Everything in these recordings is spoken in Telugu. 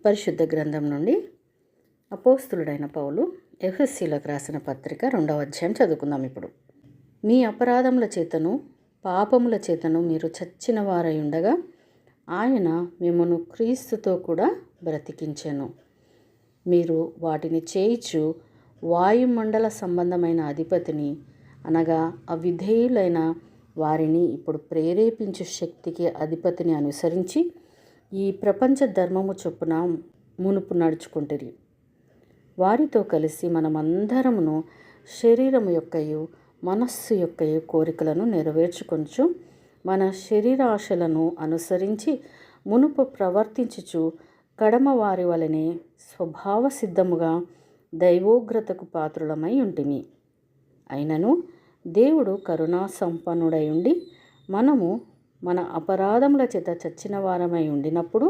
పరిశుద్ధ గ్రంథం నుండి అపోస్తులుడైన పౌలు ఎఫెసీలకు రాసిన పత్రిక 2వ అధ్యాయం చదువుకుందాం. ఇప్పుడు మీ అపరాధముల చేతను పాపముల చేతను మీరు చచ్చిన వారై ఉండగా ఆయన మిమ్మను క్రీస్తుతో కూడా బ్రతికించెను. మీరు వాటిని చేయిచు వాయుమండల సంబంధమైన అధిపతిని అనగా అవిధేయులైన వారిని ఇప్పుడు ప్రేరేపించు శక్తికి అధిపతిని అనుసరించి ఈ ప్రపంచ ధర్మము చొప్పున మునుపు నడుచుకుంటురి. వారితో కలిసి మనమందరమును శరీరము యొక్కయు మనస్సు యొక్కయు కోరికలను నెరవేర్చుకొంచు మన శరీరాశలను అనుసరించి మునుపు ప్రవర్తించుచు కడమ వారి వలనే స్వభావ సిద్ధముగా దైవోగ్రతకు పాత్రులమై ఉంటిమి. అయినను దేవుడు కరుణా సంపన్నుడై ఉండి మనము మన అపరాధముల చేత చచ్చిన వారమై ఉండినప్పుడు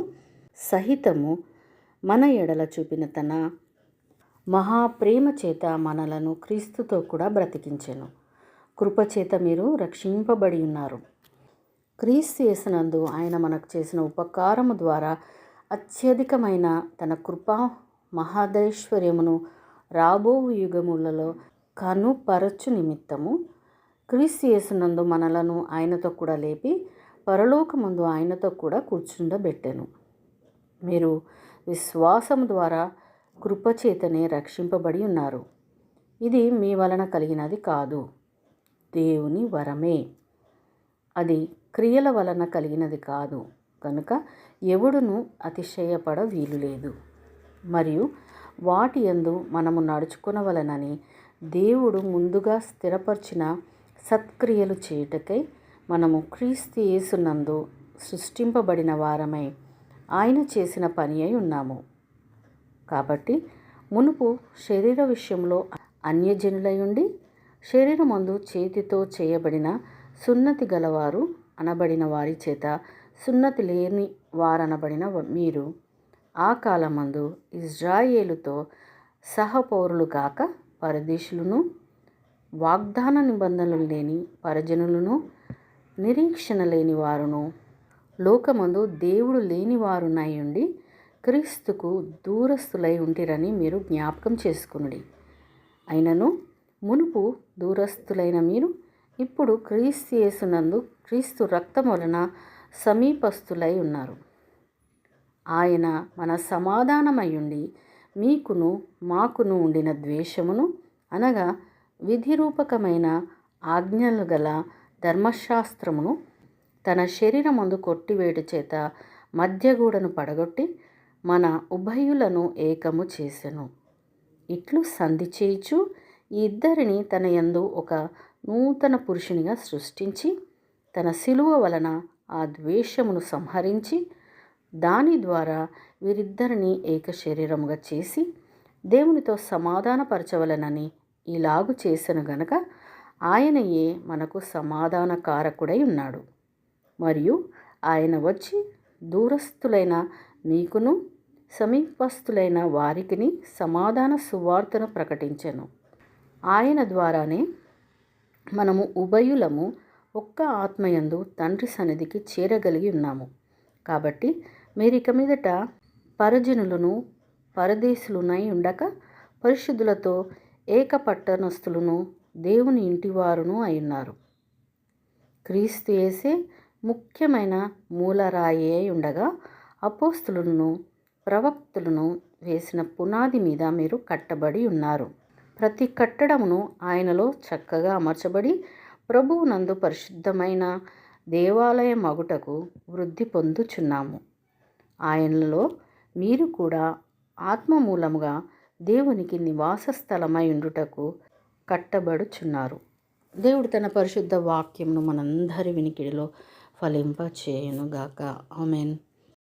సహితము మన ఎడల చూపిన తన మహాప్రేమ చేత మనలను క్రీస్తుతో కూడా బ్రతికించెను. కృపచేత మీరు రక్షింపబడి ఉన్నారు. క్రీస్తు యేసునందు ఆయన మనకు చేసిన ఉపకారము ద్వారా అత్యధికమైన తన కృపా మహాదైశ్వర్యమును రాబో యుగములలో కనుపరచు నిమిత్తము క్రీస్తు యేసునందు మనలను ఆయనతో కూడా లేపి పరలోకమందు ఆయనతో కూడా కూర్చుండబెట్టెను. మీరు విశ్వాసము ద్వారా కృపచేతనే రక్షింపబడి ఉన్నారు. ఇది మీ వలన కలిగినది కాదు, దేవుని వరమే. అది క్రియల వలన కలిగినది కాదు, కనుక ఎవడును అతిశయపడ వీలులేదు. మరియు వాటి యందు మనము నడుచుకొనవలెనని దేవుడు ముందుగా స్థిరపరిచిన సత్క్రియలు చేయుటకై మనము క్రీస్తు యేసునందు సృష్టింపబడిన వారమై ఆయన చేసిన పని అయి ఉన్నాము. కాబట్టి మునుపు శరీర విషయంలో అన్యజనులై ఉండి శరీరమందు చేతితో చేయబడిన సున్నతి గలవారు అనబడిన వారి చేత సున్నతి లేని వారనబడిన మీరు ఆ కాలమందు ఇజ్రాయేలుతో సహపౌరులు గాక పరదేశులను, వాగ్దాన నిబంధనలు లేని పరజనులను, నిరీక్షణ లేని వారును, లోకమందు దేవుడు లేని వారునై ఉండి క్రీస్తుకు దూరస్తులై ఉంటిరని మీరు జ్ఞాపకం చేసుకునుడి. అయినను మునుపు దూరస్తులైన మీరు ఇప్పుడు క్రీస్తు యేసునందు క్రీస్తు రక్తం వలన సమీపస్తులై ఉన్నారు. ఆయన మన సమాధానమయ్యుండి మీకును మాకును ఉండిన ద్వేషమును అనగా విధిరూపకమైన ఆజ్ఞలు గల ధర్మశాస్త్రమును తన శరీరమందు కొట్టివేటు చేత మధ్యగూడను పడగొట్టి మన ఉభయులను ఏకము చేసెను. ఇట్లు సంధి చేయుచు ఈ ఇద్దరిని తన యందు ఒక నూతన పురుషునిగా సృష్టించి తన శిలువ వలన ఆ ద్వేషమును సంహరించి దాని ద్వారా వీరిద్దరిని ఏక శరీరముగా చేసి దేవునితో సమాధానపరచవలనని ఇలాగు చేసెను గనక ఆయనయే మనకు సమాధాన కారకుడై ఉన్నాడు. మరియు ఆయన వచ్చి దూరస్థులైన మీకును సమీపస్థులైన వారికిని సమాధాన సువార్తను ప్రకటించెను. ఆయన ద్వారానే మనము ఉభయులము ఒక్క ఆత్మయందు తండ్రి సన్నిధికి చేరగలిగి ఉన్నాము. కాబట్టి మీరిక మీదట పరజనులను పరదేశులునై ఉండక పరిశుద్ధులతో ఏక పట్టణస్థులను దేవుని ఇంటివారును అయ్యున్నారు. క్రీస్తు యేసే ముఖ్యమైన మూలరాయి అయి ఉండగా అపోస్తులను ప్రవక్తులను వేసిన పునాది మీద మీరు కట్టబడి ఉన్నారు. ప్రతి కట్టడమును ఆయనలో చక్కగా అమర్చబడి ప్రభువునందు పరిశుద్ధమైన దేవాలయ మగుటకు వృద్ధి పొందుచున్నాము. ఆయనలో మీరు కూడా ఆత్మ మూలముగా దేవునికి నివాస స్థలమై ఉండుటకు కట్టబడుచున్నారు. దేవుడు తన పరిశుద్ధ వాక్యమును మనందరి వినికిడిలో ఫలింప చేయునుగాక. ఆమేన్.